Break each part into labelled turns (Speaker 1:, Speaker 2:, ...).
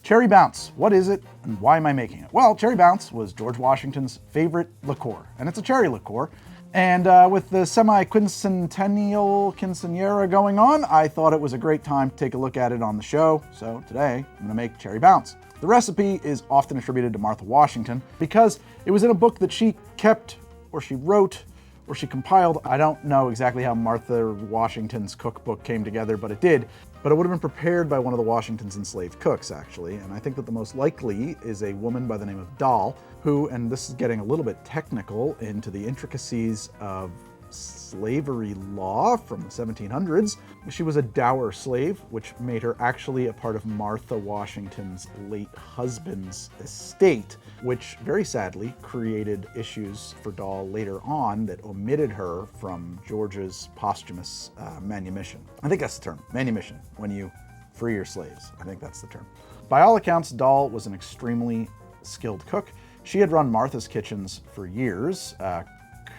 Speaker 1: Cherry Bounce, what is it and why am I making it? Well, Cherry Bounce was George Washington's favorite liqueur, and it's a cherry liqueur. And with the semi-quincentennial going on, I thought it was a great time to take a look at it on the show. So today, I'm gonna make Cherry Bounce. The recipe is often attributed to Martha Washington because it was in a book that she kept, or she wrote, or she compiled. I don't know exactly how Martha Washington's cookbook came together, but it did. But it would have been prepared by one of the Washington's enslaved cooks, actually. And I think that the most likely is a woman by the name of Doll, who, and this is getting a little bit technical into the intricacies of slavery law from the 1700s. She was a dower slave, which made her actually a part of Martha Washington's late husband's estate, which very sadly created issues for Doll later on that omitted her from George's posthumous manumission. I think that's the term, manumission, when you free your slaves. I think that's the term. By all accounts, Doll was an extremely skilled cook. She had run Martha's kitchens for years,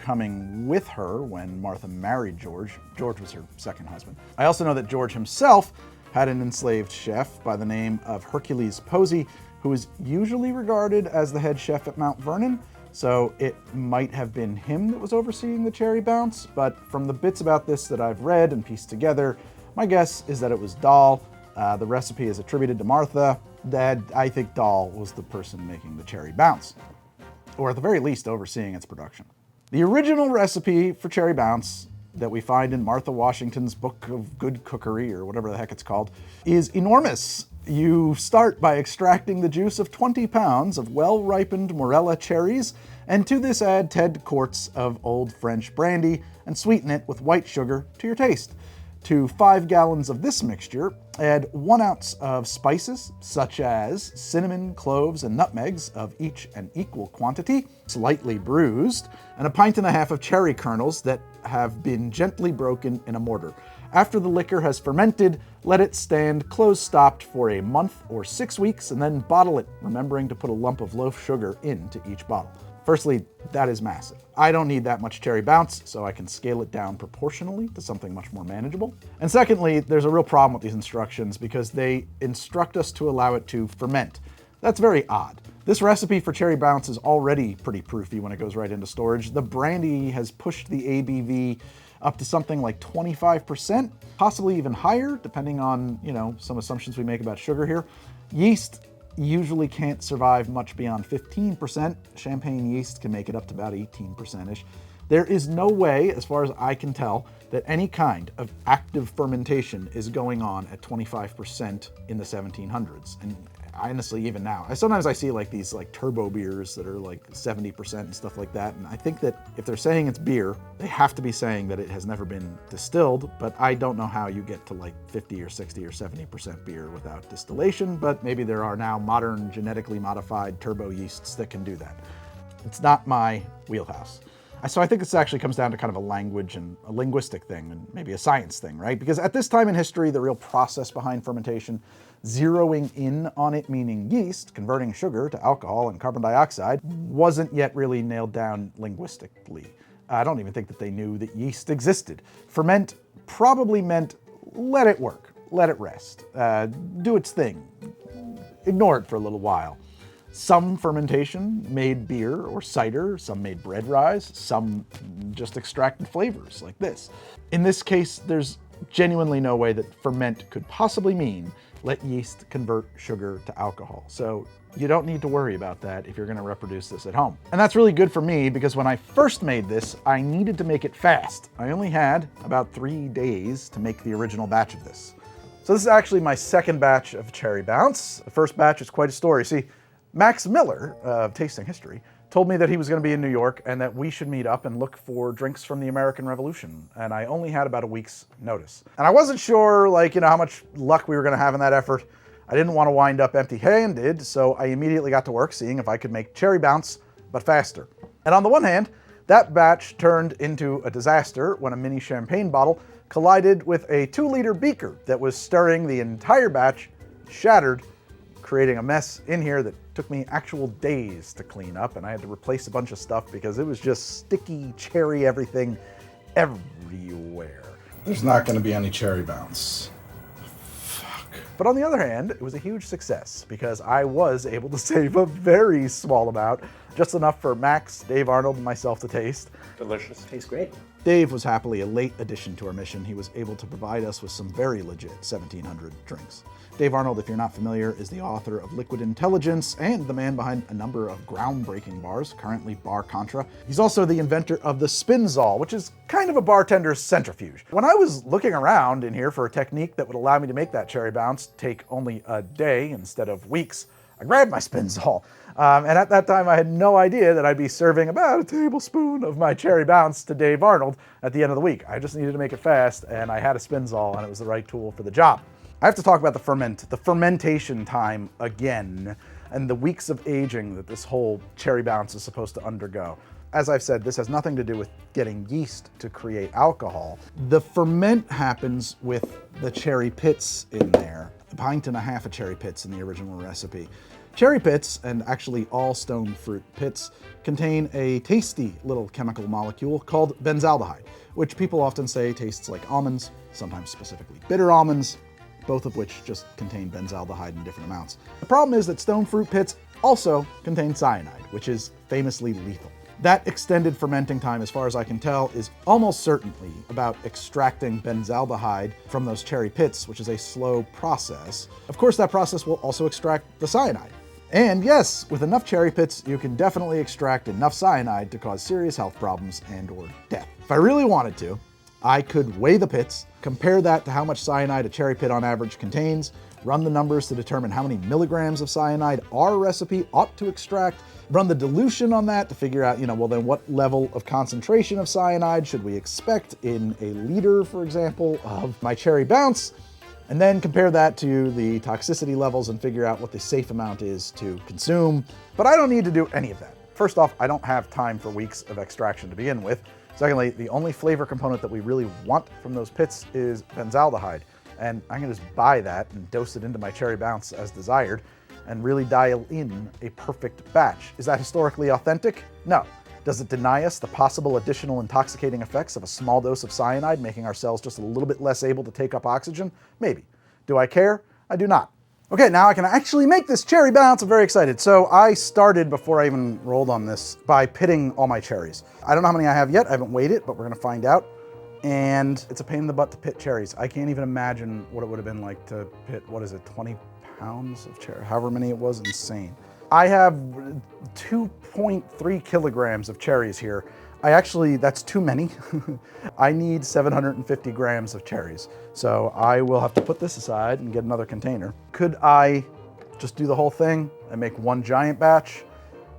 Speaker 1: coming with her when Martha married George. George was her second husband. I also know that George himself had an enslaved chef by the name of Hercules Posey, who is usually regarded as the head chef at Mount Vernon. So it might have been him that was overseeing the Cherry Bounce, but from the bits about this that I've read and pieced together, my guess is that it was Doll. The recipe is attributed to Martha. I think Doll was the person making the Cherry Bounce, or at the very least overseeing its production. The original recipe for Cherry Bounce that we find in Martha Washington's Book of Good Cookery, or whatever the heck it's called, is enormous. You start by extracting the juice of 20 pounds of well-ripened Morella cherries, and to this add 10 quarts of old French brandy and sweeten it with white sugar to your taste. To 5 gallons of this mixture, add 1 ounce of spices such as cinnamon, cloves, and nutmegs of each an equal quantity, slightly bruised, and a pint and a half of cherry kernels that have been gently broken in a mortar. After the liquor has fermented, let it stand close-stopped for a month or 6 weeks, and then bottle it, remembering to put a lump of loaf sugar into each bottle. Firstly, that is massive. I don't need that much Cherry Bounce, so I can scale it down proportionally to something much more manageable. And secondly, there's a real problem with these instructions because they instruct us to allow it to ferment. That's very odd. This recipe for Cherry Bounce is already pretty proofy when it goes right into storage. The brandy has pushed the ABV up to something like 25%, possibly even higher, depending on, some assumptions we make about sugar here. Yeast usually can't survive much beyond 15%. Champagne yeast can make it up to about 18%-ish. There is no way, as far as I can tell, that any kind of active fermentation is going on at 25% in the 1700s. And honestly, even now, sometimes I see these turbo beers that are 70% and stuff like that. And I think that if they're saying it's beer, they have to be saying that it has never been distilled, but I don't know how you get to 50 or 60 or 70% beer without distillation, but maybe there are now modern genetically modified turbo yeasts that can do that. It's not my wheelhouse. So I think this actually comes down to kind of a language and a linguistic thing and maybe a science thing, right? Because at this time in history, the real process behind fermentation, zeroing in on it, meaning yeast, converting sugar to alcohol and carbon dioxide, wasn't yet really nailed down linguistically. I don't even think that they knew that yeast existed. Ferment probably meant let it work, let it rest, do its thing, ignore it for a little while. Some fermentation made beer or cider, some made bread rise, some just extracted flavors like this. In this case, there's genuinely no way that ferment could possibly mean let yeast convert sugar to alcohol. So you don't need to worry about that if you're gonna reproduce this at home. And that's really good for me because when I first made this, I needed to make it fast. I only had about 3 days to make the original batch of this. So this is actually my second batch of Cherry Bounce. The first batch is quite a story. See, Max Miller of Tasting History told me that he was going to be in New York and that we should meet up and look for drinks from the American Revolution. And I only had about a week's notice. And I wasn't sure, how much luck we were going to have in that effort. I didn't want to wind up empty-handed, so I immediately got to work seeing if I could make Cherry Bounce, but faster. And on the one hand, that batch turned into a disaster when a mini champagne bottle collided with a 2-liter beaker that was stirring the entire batch, shattered, creating a mess in here that took me actual days to clean up, and I had to replace a bunch of stuff because it was just sticky cherry everything everywhere.
Speaker 2: There's not going to be any Cherry Bounce. Fuck.
Speaker 1: But on the other hand, it was a huge success because I was able to save a very small amount, just enough for Max, Dave Arnold, and myself to taste.
Speaker 2: Delicious.
Speaker 3: Tastes great.
Speaker 1: Dave was happily a late addition to our mission. He was able to provide us with some very legit 1700 drinks. Dave Arnold, if you're not familiar, is the author of Liquid Intelligence and the man behind a number of groundbreaking bars, currently Bar Contra. He's also the inventor of the Spinzall, which is kind of a bartender's centrifuge. When I was looking around in here for a technique that would allow me to make that cherry bounce take only a day instead of weeks, I grabbed my Spinzall. And at that time, I had no idea that I'd be serving about a tablespoon of my cherry bounce to Dave Arnold at the end of the week. I just needed to make it fast, and I had a Spinzall, and it was the right tool for the job. I have to talk about the fermentation time again, and the weeks of aging that this whole cherry bounce is supposed to undergo. As I've said, this has nothing to do with getting yeast to create alcohol. The ferment happens with the cherry pits in there. A pint and a half of cherry pits in the original recipe. Cherry pits, and actually all stone fruit pits, contain a tasty little chemical molecule called benzaldehyde, which people often say tastes like almonds, sometimes specifically bitter almonds, both of which just contain benzaldehyde in different amounts. The problem is that stone fruit pits also contain cyanide, which is famously lethal. That extended fermenting time, as far as I can tell, is almost certainly about extracting benzaldehyde from those cherry pits, which is a slow process. Of course, that process will also extract the cyanide. And yes, with enough cherry pits, you can definitely extract enough cyanide to cause serious health problems and/or death. If I really wanted to, I could weigh the pits, compare that to how much cyanide a cherry pit on average contains, run the numbers to determine how many milligrams of cyanide our recipe ought to extract, run the dilution on that to figure out, well, then what level of concentration of cyanide should we expect in a liter, for example, of my cherry bounce, and then compare that to the toxicity levels and figure out what the safe amount is to consume. But I don't need to do any of that. First off, I don't have time for weeks of extraction to begin with. Secondly, the only flavor component that we really want from those pits is benzaldehyde. And I can just buy that and dose it into my cherry bounce as desired and really dial in a perfect batch. Is that historically authentic? No. Does it deny us the possible additional intoxicating effects of a small dose of cyanide, making our cells just a little bit less able to take up oxygen? Maybe. Do I care? I do not. Okay, now I can actually make this cherry bounce. I'm very excited. So I started, before I even rolled on this, by pitting all my cherries. I don't know how many I have yet. I haven't weighed it, but we're gonna find out. And it's a pain in the butt to pit cherries. I can't even imagine what it would have been like to pit, 20 pounds of cherry, however many it was, insane. I have 2.3 kilograms of cherries here. That's too many. I need 750 grams of cherries. So I will have to put this aside and get another container. Could I just do the whole thing and make one giant batch?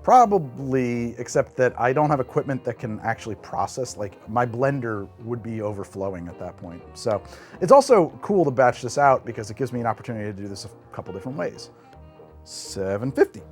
Speaker 1: Probably, except that I don't have equipment that can actually process, like my blender would be overflowing at that point. So it's also cool to batch this out because it gives me an opportunity to do this a couple different ways. 750.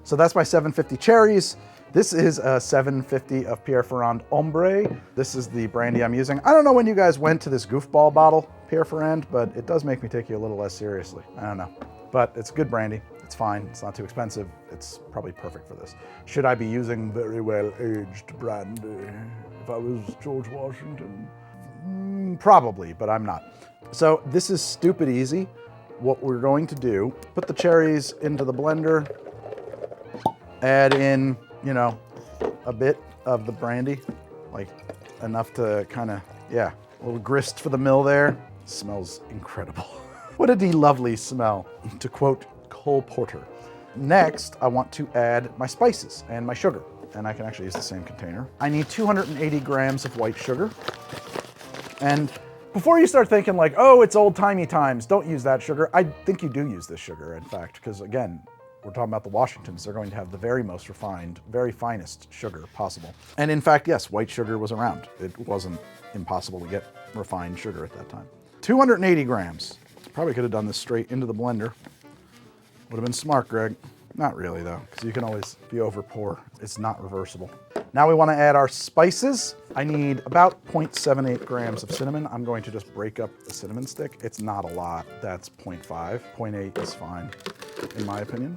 Speaker 1: So that's my 750 cherries. This is a 750 of Pierre Ferrand Ombre. This is the brandy I'm using. I don't know when you guys went to this goofball bottle, Pierre Ferrand, but it does make me take you a little less seriously. I don't know, but it's good brandy. It's fine, it's not too expensive. It's probably perfect for this. Should I be using very well-aged brandy if I was George Washington? Probably, but I'm not. So this is stupid easy. What we're going to do, put the cherries into the blender, add in, a bit of the brandy, like enough to kind of, a little grist for the mill there. Smells incredible. What a lovely smell, to quote Cole Porter. Next, I want to add my spices and my sugar, and I can actually use the same container. I need 280 grams of white sugar. And before you start thinking like, oh, it's old-timey times, don't use that sugar. I think you do use this sugar, in fact, because again, we're talking about the Washingtons. They're going to have the very most refined, very finest sugar possible. And in fact, yes, white sugar was around. It wasn't impossible to get refined sugar at that time. 280 grams. Probably could have done this straight into the blender. Would have been smart, Greg. Not really though, because you can always, if you over pour, it's not reversible. Now we want to add our spices. I need about 0.78 grams of cinnamon. I'm going to just break up the cinnamon stick. It's not a lot. That's 0.5. 0.8 is fine, in my opinion.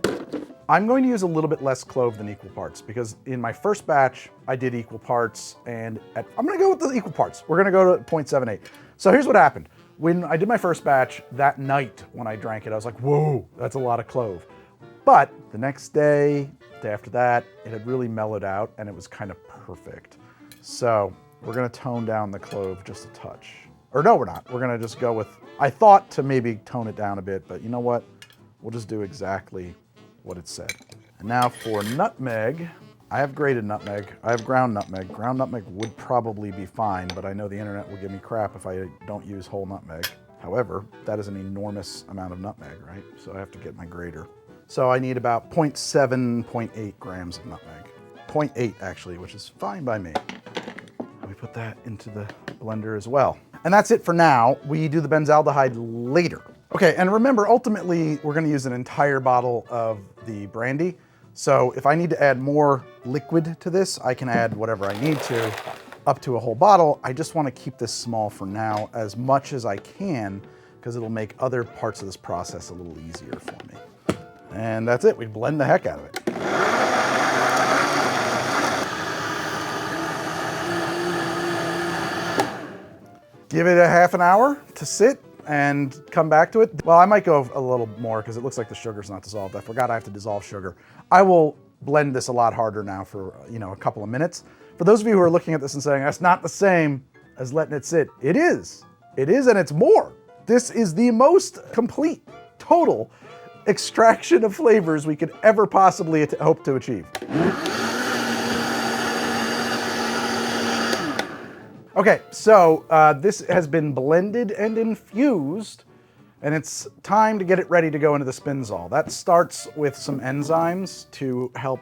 Speaker 1: I'm going to use a little bit less clove than equal parts because in my first batch, I did equal parts and I'm going to go with the equal parts. We're going to go to 0.78. So here's what happened. When I did my first batch that night when I drank it, I was like, whoa, that's a lot of clove. But the next day, day after that, it had really mellowed out and it was kind of perfect. So we're gonna tone down the clove just a touch. Or no, we're not. We're gonna just go with, I thought to maybe tone it down a bit, but you know what? We'll just do exactly what it said. And now for nutmeg, I have grated nutmeg. I have ground nutmeg. Ground nutmeg would probably be fine, but I know the internet will give me crap if I don't use whole nutmeg. However, that is an enormous amount of nutmeg, right? So I have to get my grater. So I need about 0.7, 0.8 grams of nutmeg. 0.8 actually, which is fine by me. We put that into the blender as well. And that's it for now. We do the Benzaldehyde later. Okay, and remember, ultimately, we're gonna use an entire bottle of the brandy. So if I need to add more liquid to this, I can add whatever I need to, up to a whole bottle. I just wanna keep this small for now, as much as I can, because it'll make other parts of this process a little easier for me. And that's it, we blend the heck out of it. Give it a half an hour to sit and come back to it. Well, I might go a little more because it looks like the sugar's not dissolved. I forgot I have to dissolve sugar. I will blend this a lot harder now for, a couple of minutes. For those of you who are looking at this and saying, that's not the same as letting it sit, it is. It is, and it's more. This is the most complete, total extraction of flavors we could ever possibly hope to achieve. Okay, so this has been blended and infused, and it's time to get it ready to go into the Spinzall. That starts with some enzymes to help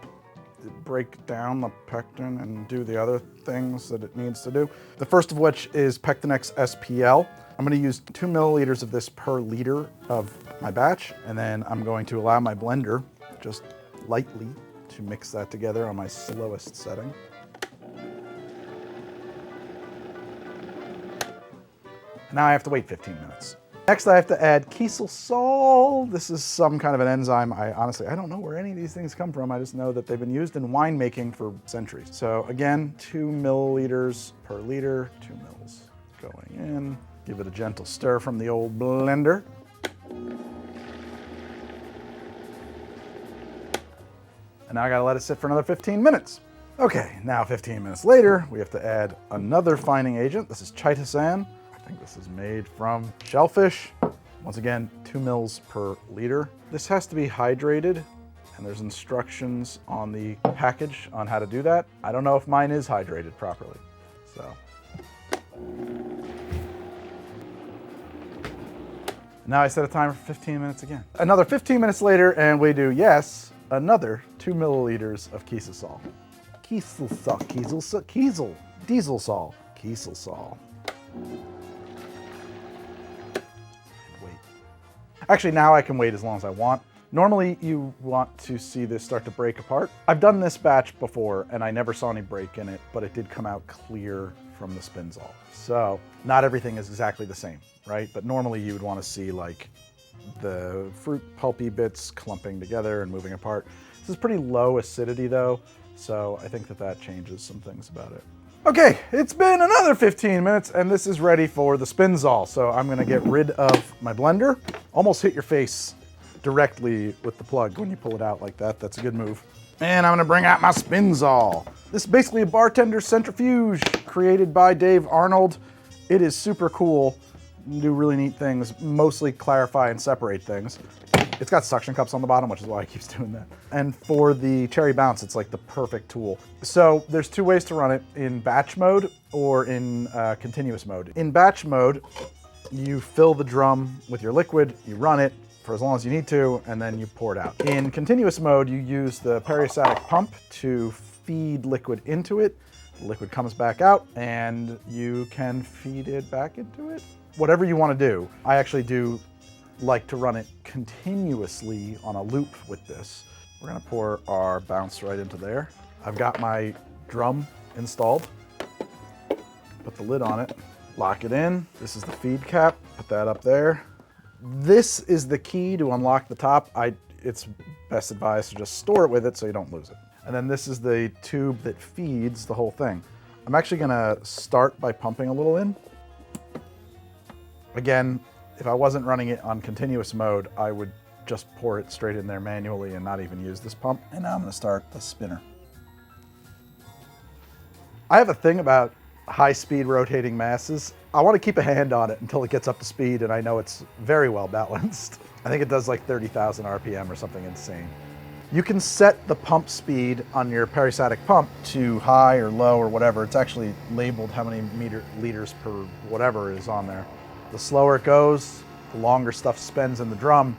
Speaker 1: break down the pectin and do the other things that it needs to do. The first of which is Pectinex SP-L. I'm gonna use 2 milliliters of this per liter of my batch, and then I'm going to allow my blender just lightly to mix that together on my slowest setting. Now I have to wait 15 minutes. Next I have to add Kieselsol. This is some kind of an enzyme. I don't know where any of these things come from. I just know that they've been used in winemaking for centuries. So again, 2 milliliters per liter, 2 mils going in. Give it a gentle stir from the old blender. And now I gotta let it sit for another 15 minutes. Okay, now 15 minutes later, we have to add another fining agent. This is Chitosan. I think this is made from shellfish. Once again, 2 mils per liter. This has to be hydrated, and there's instructions on the package on how to do that. I don't know if mine is hydrated properly, so. Now I set a timer for 15 minutes again. Another 15 minutes later, and we do, yes, another 2 milliliters of Kieselsol. Kieselsol. Actually, now I can wait as long as I want. Normally, you want to see this start to break apart. I've done this batch before, and I never saw any break in it, but it did come out clear from the Spinzall. So, not everything is exactly the same, right? But normally you would want to see like the fruit pulpy bits clumping together and moving apart. This is pretty low acidity though, so I think that changes some things about it. Okay, it's been another 15 minutes and this is ready for the Spinzall. So I'm gonna get rid of my blender. Almost hit your face directly with the plug when you pull it out like that. That's a good move. And I'm gonna bring out my Spinzall. This is basically a bartender's centrifuge created by Dave Arnold. It is super cool. You can do really neat things, mostly clarify and separate things. It's got suction cups on the bottom, which is why it keeps doing that. And for the cherry bounce, it's like the perfect tool. So there's two ways to run it, in batch mode or in continuous mode. In batch mode, you fill the drum with your liquid, you run it for as long as you need to, and then you pour it out. In continuous mode, you use the peristatic pump to feed liquid into it. The liquid comes back out, and you can feed it back into it. Whatever you want to do. I actually do like to run it continuously on a loop with this. We're gonna pour our bounce right into there. I've got my drum installed. Put the lid on it, lock it in. This is the feed cap, put that up there. This is the key to unlock the top. It's best advised to just store it with it so you don't lose it. And then this is the tube that feeds the whole thing. I'm actually gonna start by pumping a little in. Again, if I wasn't running it on continuous mode, I would just pour it straight in there manually and not even use this pump. And now I'm gonna start the spinner. I have a thing about high-speed rotating masses. I want to keep a hand on it until it gets up to speed and I know it's very well balanced. I think it does like 30,000 RPM or something insane. You can set the pump speed on your peristatic pump to high or low or whatever. It's actually labeled how many liters per whatever is on there. The slower it goes, the longer stuff spends in the drum,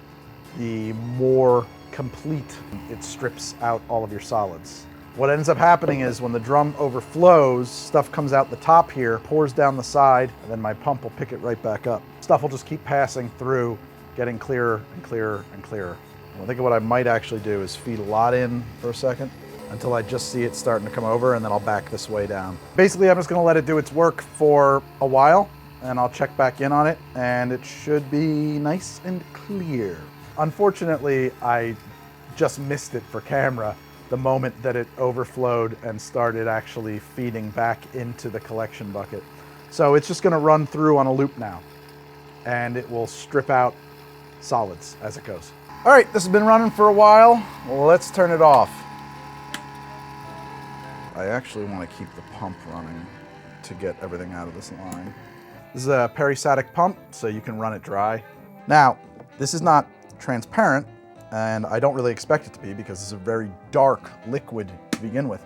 Speaker 1: the more complete it strips out all of your solids. What ends up happening is when the drum overflows, stuff comes out the top here, pours down the side, and then my pump will pick it right back up. Stuff will just keep passing through, getting clearer and clearer and clearer. I think what I might actually do is feed a lot in for a second until I just see it starting to come over, and then I'll back this way down. Basically, I'm just gonna let it do its work for a while, and I'll check back in on it, and it should be nice and clear. Unfortunately, I just missed it for camera the moment that it overflowed and started actually feeding back into the collection bucket. So it's just gonna run through on a loop now, and it will strip out solids as it goes. All right, this has been running for a while. Well, let's turn it off. I actually wanna keep the pump running to get everything out of this line. This is a peristatic pump, so you can run it dry. Now, this is not transparent, and I don't really expect it to be because it's a very dark liquid to begin with,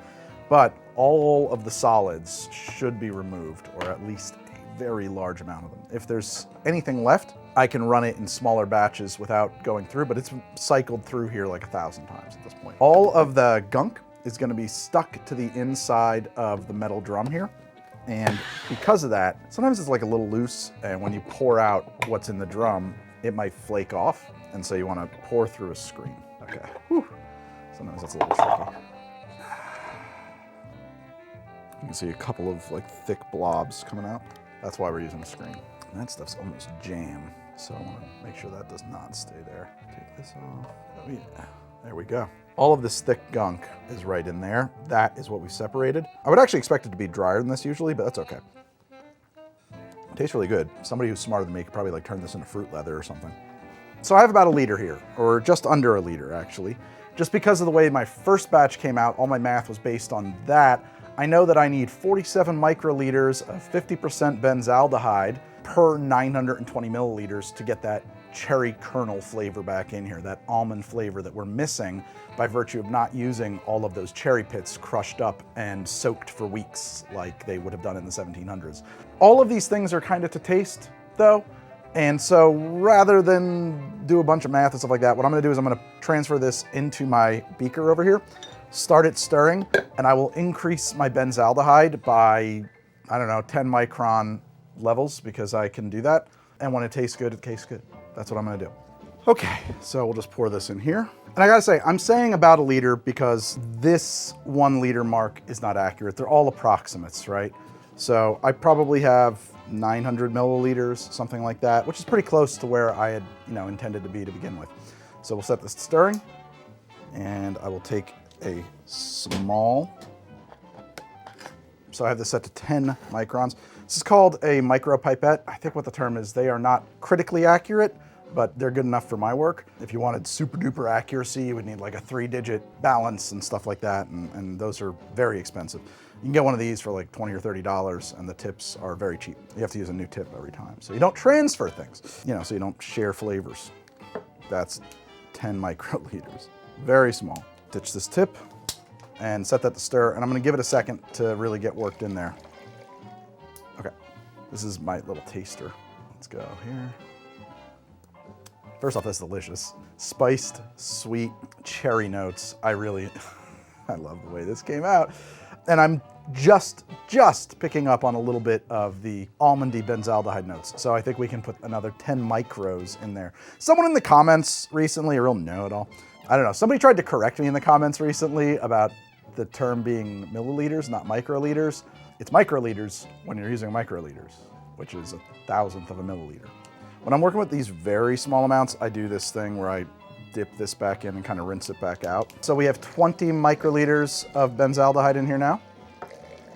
Speaker 1: but all of the solids should be removed, or at least a very large amount of them. If there's anything left, I can run it in smaller batches without going through, but it's cycled through here like 1,000 times at this point. All of the gunk is gonna be stuck to the inside of the metal drum here. And because of that, sometimes it's like a little loose, and when you pour out what's in the drum, it might flake off. And so you want to pour through a screen. Okay. Whew. Sometimes that's a little tricky. You can see a couple of like thick blobs coming out. That's why we're using a screen. And that stuff's almost jam, so I want to make sure that does not stay there. Take this off. There we go. All of this thick gunk is right in there. That is what we separated. I would actually expect it to be drier than this usually, but that's okay. It tastes really good. Somebody who's smarter than me could probably like turn this into fruit leather or something. So I have about a liter here, or just under a liter actually. Just because of the way my first batch came out, all my math was based on that. I know that I need 47 microliters of 50% benzaldehyde per 920 milliliters to get that cherry kernel flavor back in here, that almond flavor that we're missing by virtue of not using all of those cherry pits crushed up and soaked for weeks like they would have done in the 1700s. All of these things are kind of to taste though. And so rather than do a bunch of math and stuff like that, what I'm gonna do is I'm gonna transfer this into my beaker over here, start it stirring, and I will increase my benzaldehyde by, I don't know, 10 micron levels because I can do that. And when it tastes good, it tastes good. That's what I'm gonna do. Okay, so we'll just pour this in here. And I gotta say, I'm saying about a liter because this 1 liter mark is not accurate. They're all approximates, right? So I probably have 900 milliliters, something like that, which is pretty close to where I had, intended to be to begin with. So we'll set this to stirring, and I will take a small, so I have this set to 10 microns. This is called a micro pipette. I think what the term is, they are not critically accurate, but they're good enough for my work. If you wanted super duper accuracy, you would need like a 3-digit balance and stuff like that, and those are very expensive. You can get one of these for like $20 or $30, and the tips are very cheap. You have to use a new tip every time. So you don't transfer things, so you don't share flavors. That's 10 microliters, very small. Ditch this tip and set that to stir, and I'm gonna give it a second to really get worked in there. Okay, this is my little taster. Let's go here. First off, that's delicious. Spiced, sweet, cherry notes. I love the way this came out. And I'm just picking up on a little bit of the almondy benzaldehyde notes. So I think we can put another 10 micros in there. Someone in the comments recently, a real know-it-all, I don't know, somebody tried to correct me in the comments recently about the term being milliliters, not microliters. It's microliters when you're using microliters, which is 1,000th of a milliliter. When I'm working with these very small amounts, I do this thing where I dip this back in and kind of rinse it back out. So we have 20 microliters of benzaldehyde in here now.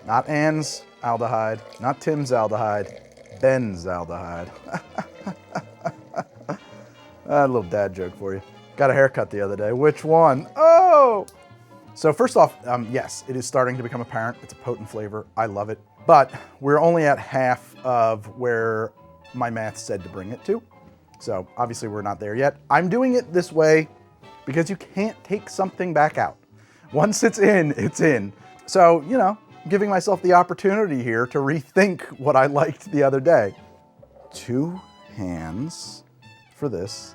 Speaker 1: Not Ann's aldehyde, not Tim's aldehyde, Benzaldehyde. A little dad joke for you. Got a haircut the other day. Which one? Oh! So first off, yes, it is starting to become apparent. It's a potent flavor. I love it. But we're only at half of where my math said to bring it to. So obviously we're not there yet. I'm doing it this way because you can't take something back out. Once it's in, it's in. So, you know, giving myself the opportunity here to rethink what I liked the other day. 2 hands for this.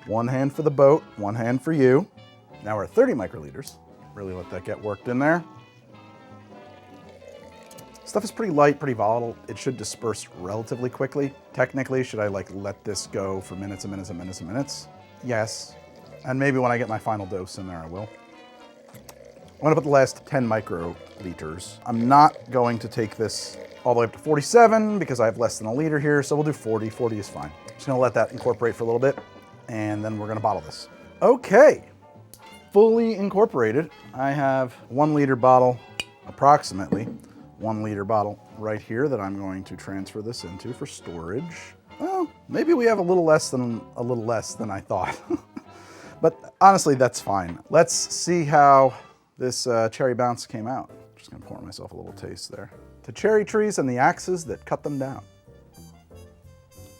Speaker 1: 1 hand for the boat, 1 hand for you. Now we're at 30 microliters. Really let that get worked in there. Stuff is pretty light, pretty volatile. It should disperse relatively quickly. Technically, should I like let this go for minutes and minutes and minutes and minutes? Yes. And maybe when I get my final dose in there, I will. I'm gonna put the last 10 microliters. I'm not going to take this all the way up to 47 because I have less than a liter here, so we'll do 40. 40 is fine. Just gonna let that incorporate for a little bit, and then we're gonna bottle this. Okay, fully incorporated. I have 1 liter bottle, approximately 1 liter bottle right here that I'm going to transfer this into for storage. Well, maybe we have a little less than I thought. But honestly, that's fine. Let's see how this cherry bounce came out. Just gonna pour myself a little taste there. To cherry trees and the axes that cut them down.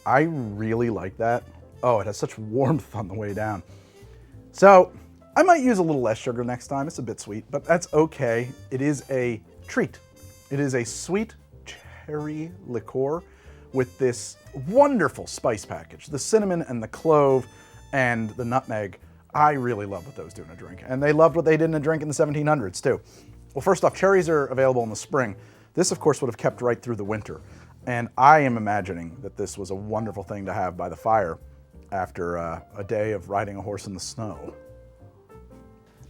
Speaker 1: I really like that. Oh, it has such warmth on the way down. So I might use a little less sugar next time. It's a bit sweet, but that's okay. It is a treat. It is a sweet cherry liqueur with this wonderful spice package. The cinnamon and the clove and the nutmeg. I really love what those do in a drink. And they loved what they did in a drink in the 1700s too. Well, first off, cherries are available in the spring. This, of course, would have kept right through the winter. And I am imagining that this was a wonderful thing to have by the fire after a day of riding a horse in the snow.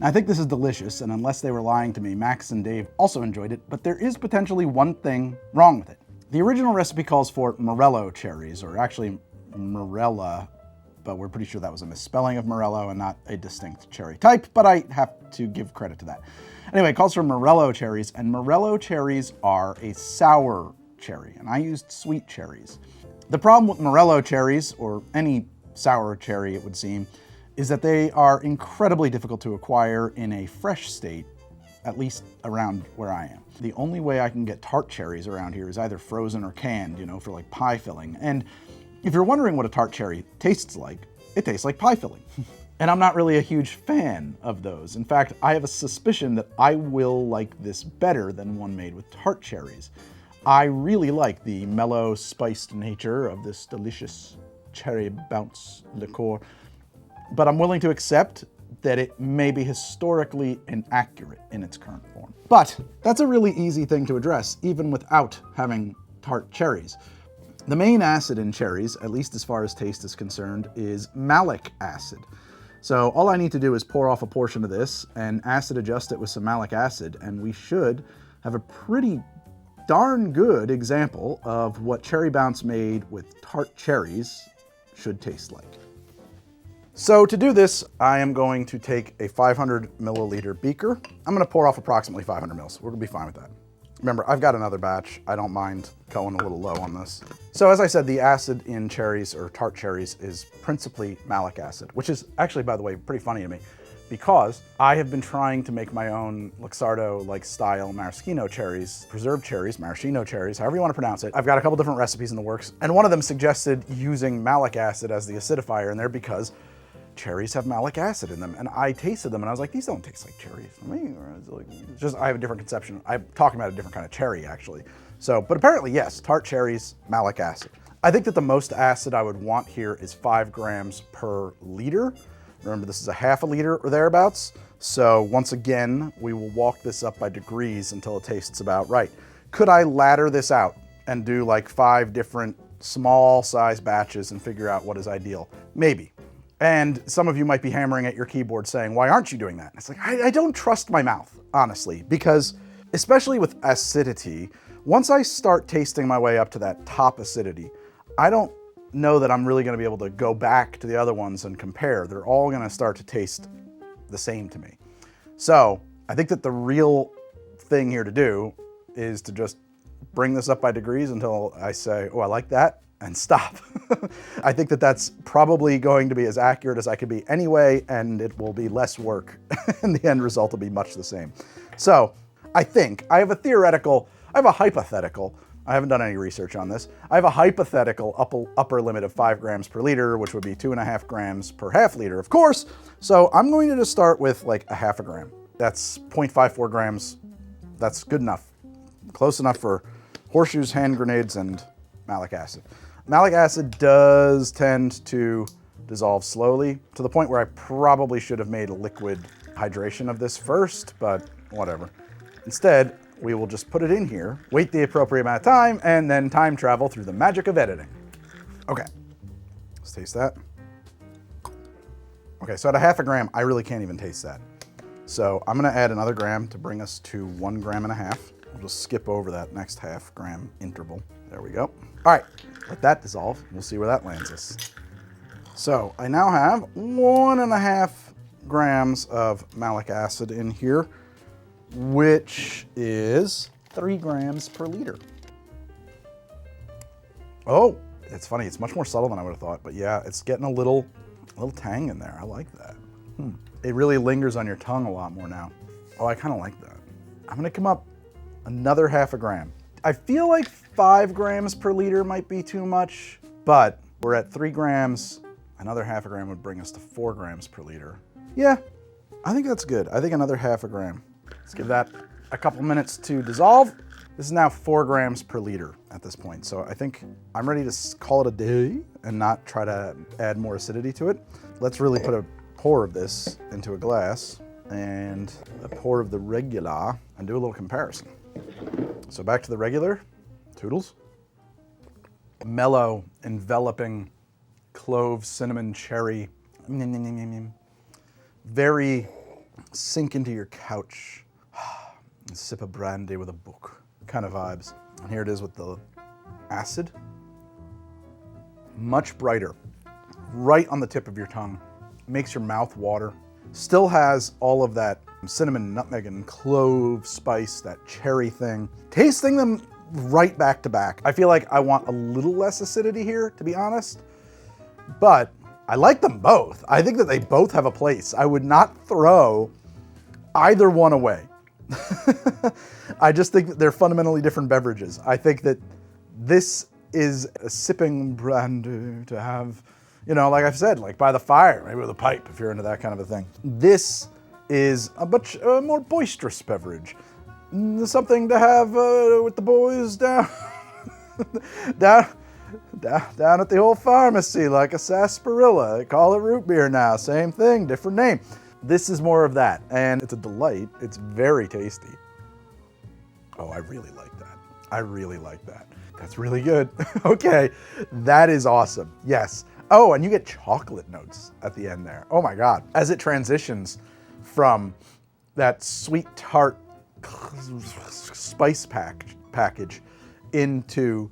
Speaker 1: Now, I think this is delicious, and unless they were lying to me, Max and Dave also enjoyed it, but there is potentially one thing wrong with it. The original recipe calls for Morello cherries, or actually Morella, but we're pretty sure that was a misspelling of Morello and not a distinct cherry type, but I have to give credit to that. Anyway, it calls for Morello cherries, and Morello cherries are a sour cherry, and I used sweet cherries. The problem with Morello cherries, or any sour cherry it would seem, is that they are incredibly difficult to acquire in a fresh state, at least around where I am. The only way I can get tart cherries around here is either frozen or canned, you know, for like pie filling. And if you're wondering what a tart cherry tastes like, it tastes like pie filling. And I'm not really a huge fan of those. In fact, I have a suspicion that I will like this better than one made with tart cherries. I really like the mellow, spiced nature of this delicious cherry bounce liqueur, but I'm willing to accept that it may be historically inaccurate in its current form. But that's a really easy thing to address, even without having tart cherries. The main acid in cherries, at least as far as taste is concerned, is malic acid. So all I need to do is pour off a portion of this and acid adjust it with some malic acid, and we should have a pretty darn good example of what cherry bounce made with tart cherries should taste like. So to do this, I am going to take a 500 milliliter beaker. I'm gonna pour off approximately 500 mils. We're gonna be fine with that. Remember, I've got another batch. I don't mind going a little low on this. So as I said, the acid in cherries or tart cherries is principally malic acid, which is actually, by the way, pretty funny to me because I have been trying to make my own Luxardo-like style maraschino cherries, preserved cherries, maraschino cherries, however you want to pronounce it. I've got a couple different recipes in the works, and one of them suggested using malic acid as the acidifier in there because cherries have malic acid in them, and I tasted them and I was like, these don't taste like cherries. It's just, I have a different conception. I'm talking about a different kind of cherry actually. So, but apparently yes, tart cherries, malic acid. I think that the most acid I would want here is 5 grams per liter. Remember, this is a half a liter or thereabouts. So once again, we will walk this up by degrees until it tastes about right. Could I ladder this out and do like 5 different small size batches and figure out what is ideal? Maybe. And some of you might be hammering at your keyboard saying, why aren't you doing that? And it's like, I don't trust my mouth, honestly, because especially with acidity, once I start tasting my way up to that top acidity, I don't know that I'm really gonna be able to go back to the other ones and compare. They're all gonna start to taste the same to me. So I think that the real thing here to do is to just bring this up by degrees until I say, oh, I like that. and stop. I think that that's probably going to be as accurate as I could be anyway, and it will be less work, and the end result will be much the same. So I think I have a hypothetical, I haven't done any research on this. I have a hypothetical upper limit of 5 grams per liter, which would be 2.5 grams per half liter, of course. So I'm going to just start with like a half a gram. That's 0.54 grams. That's good enough. Close enough for horseshoes, hand grenades, and malic acid. Malic acid does tend to dissolve slowly to the point where I probably should have made a liquid hydration of this first, but whatever. Instead, we will just put it in here, wait the appropriate amount of time, and then time travel through the magic of editing. Okay, let's taste that. Okay, so at a half a gram, I really can't even taste that. So I'm gonna add another gram to bring us to 1.5 grams. We'll just skip over that next half gram interval. There we go. All right, let that dissolve. We'll see where that lands us. So I now have 1.5 grams of malic acid in here, which is 3 grams per liter. Oh, it's funny. It's much more subtle than I would have thought, but yeah, it's getting a little tang in there. I like that. It really lingers on your tongue a lot more now. Oh, I kind of like that. I'm gonna come up another 0.5 gram. I feel like 5 grams per liter might be too much, but we're at 3 grams. Another 0.5 gram would bring us to 4 grams per liter. Yeah, I think that's good. I think another 0.5 gram. Let's give that a couple minutes to dissolve. This is now 4 grams per liter at this point. So I think I'm ready to call it a day and not try to add more acidity to it. Let's really put a pour of this into a glass and a pour of the regular and do a little comparison. So back to the regular, toodles. Mellow, enveloping, clove, cinnamon, cherry. Very sink into your couch and sip a brandy with a book kind of vibes. And here it is with the acid. Much brighter, right on the tip of your tongue. Makes your mouth water. Still has all of that cinnamon, nutmeg, and clove spice, that cherry thing. Tasting them right back to back. I feel like I want a little less acidity here, to be honest, but I like them both. I think that they both have a place. I would not throw either one away. I just think that they're fundamentally different beverages. I think that this is a sipping brandy to have, you know, like I've said, like by the fire, maybe with a pipe if you're into that kind of a thing. This is a much more boisterous beverage. Something to have with the boys down, down at the old pharmacy, like a sarsaparilla. They call it root beer now. Same thing, different name. This is more of that, and it's a delight. It's very tasty. Oh, I really like that. I really like that. That's really good. Okay, that is awesome. Yes. Oh, and you get chocolate notes at the end there. Oh my God. As it transitions from that sweet tart spice package into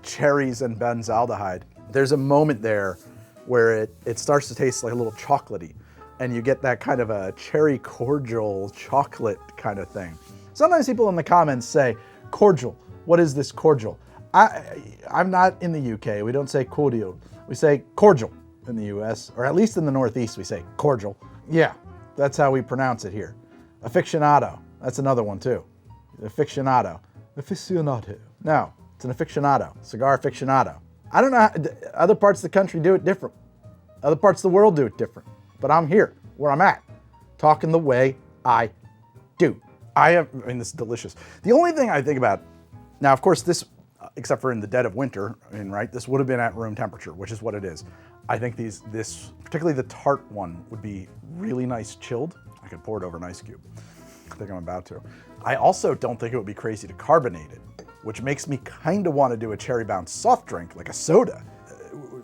Speaker 1: cherries and benzaldehyde, there's a moment there where it starts to taste like a little chocolatey, and you get that kind of a cherry cordial chocolate kind of thing. Sometimes people in the comments say, cordial, what is this cordial? I'm not in the UK, we don't say cordial, we say cordial in the US, or at least in the Northeast we say cordial. Yeah, that's how we pronounce it here. Aficionado, that's another one too. Aficionado. No, it's an aficionado, cigar aficionado. I don't know, other parts of the country do it different. Other parts of the world do it different. But I'm here, where I'm at, talking the way I do. I mean, this is delicious. The only thing I think about, now of course this, except for in the dead of winter, I mean, right, this would have been at room temperature, which is what it is. I think this, particularly the tart one, would be really nice chilled. I could pour it over an ice cube. I think I'm about to. I also don't think it would be crazy to carbonate it, which makes me kind of want to do a cherry bounce soft drink, like a soda,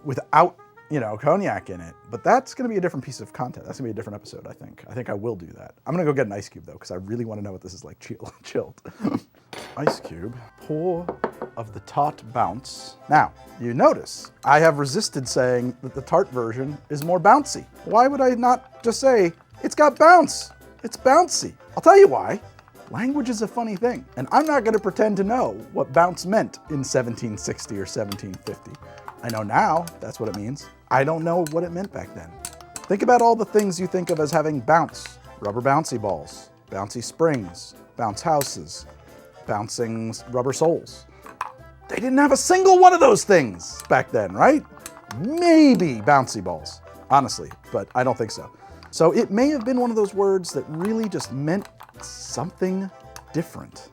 Speaker 1: without, you know, cognac in it. But that's going to be a different piece of content. That's going to be a different episode, I think. I think I will do that. I'm going to go get an ice cube, though, because I really want to know what this is like chilled. Ice cube, pour of the Tart bounce. Now, you notice I have resisted saying that the tart version is more bouncy. Why would I not just say, it's got bounce? It's bouncy. I'll tell you why. Language is a funny thing, and I'm not gonna pretend to know what bounce meant in 1760 or 1750. I know now that's what it means. I don't know what it meant back then. Think about all the things you think of as having bounce. Rubber bouncy balls, bouncy springs, bounce houses, bouncing rubber soles. They didn't have a single one of those things back then, right? Maybe bouncy balls, honestly, but I don't think so. So it may have been one of those words that really just meant something different.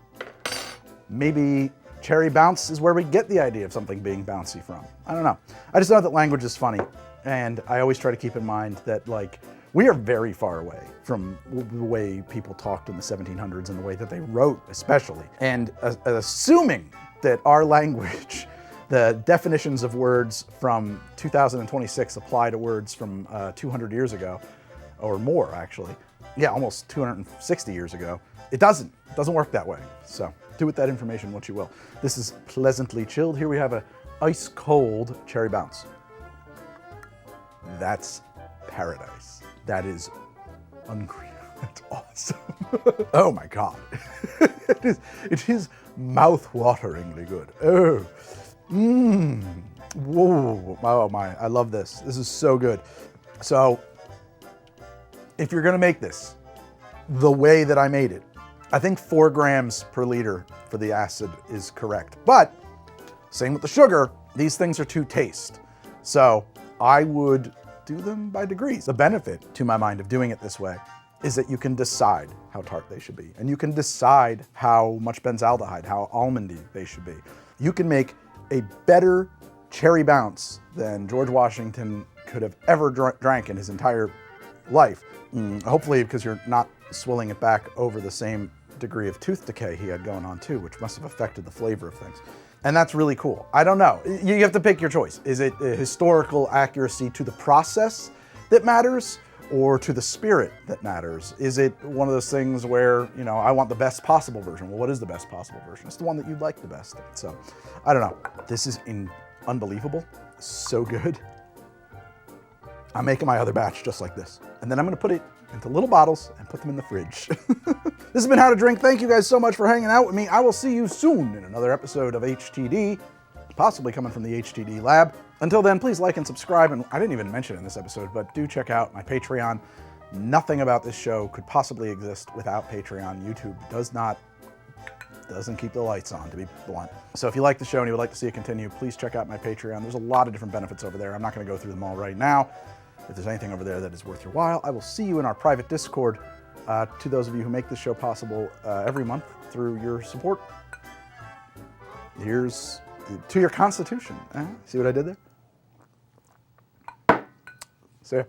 Speaker 1: Maybe cherry bounce is where we get the idea of something being bouncy from. I don't know. I just know that language is funny, and I always try to keep in mind that, like, we are very far away from the way people talked in the 1700s and the way that they wrote, especially. And assuming that our language, the definitions of words from 2026 apply to words from 200 years ago, or more actually. Yeah, almost 260 years ago. It doesn't work that way. So do with that information what you will. This is pleasantly chilled. Here we have a ice cold cherry bounce. That's paradise. That is unreal. That's awesome. Oh my God. It is mouth-wateringly good. Oh. Whoa. Oh my, I love this. This is so good. So if you're gonna make this the way that I made it, I think 4 grams per liter for the acid is correct. But same with the sugar, these things are to taste. So I would do them by degrees. The benefit, to my mind, of doing it this way is that you can decide how tart they should be. And you can decide how much benzaldehyde, how almondy they should be. You can make a better cherry bounce than George Washington could have ever drank in his entire life. Hopefully because you're not swilling it back over the same degree of tooth decay he had going on too, which must have affected the flavor of things. And that's really cool. I don't know. You have to pick your choice. Is it a historical accuracy to the process that matters, or to the spirit that matters? Is it one of those things where, you know, I want the best possible version? Well, what is the best possible version? It's the one that you'd like the best. So, I don't know. This is unbelievable. So good. I'm making my other batch just like this. And then I'm gonna put it into little bottles and put them in the fridge. This has been How to Drink. Thank you guys so much for hanging out with me. I will see you soon in another episode of HTD, possibly coming from the HTD lab. Until then, please like and subscribe. And I didn't even mention it in this episode, but do check out my Patreon. Nothing about this show could possibly exist without Patreon. YouTube doesn't keep the lights on, to be blunt. So if you like the show and you would like to see it continue, please check out my Patreon. There's a lot of different benefits over there. I'm not gonna go through them all right now. If there's anything over there that is worth your while, I will see you in our private Discord. To those of you who make this show possible every month through your support, here's to your constitution. See what I did there? See ya.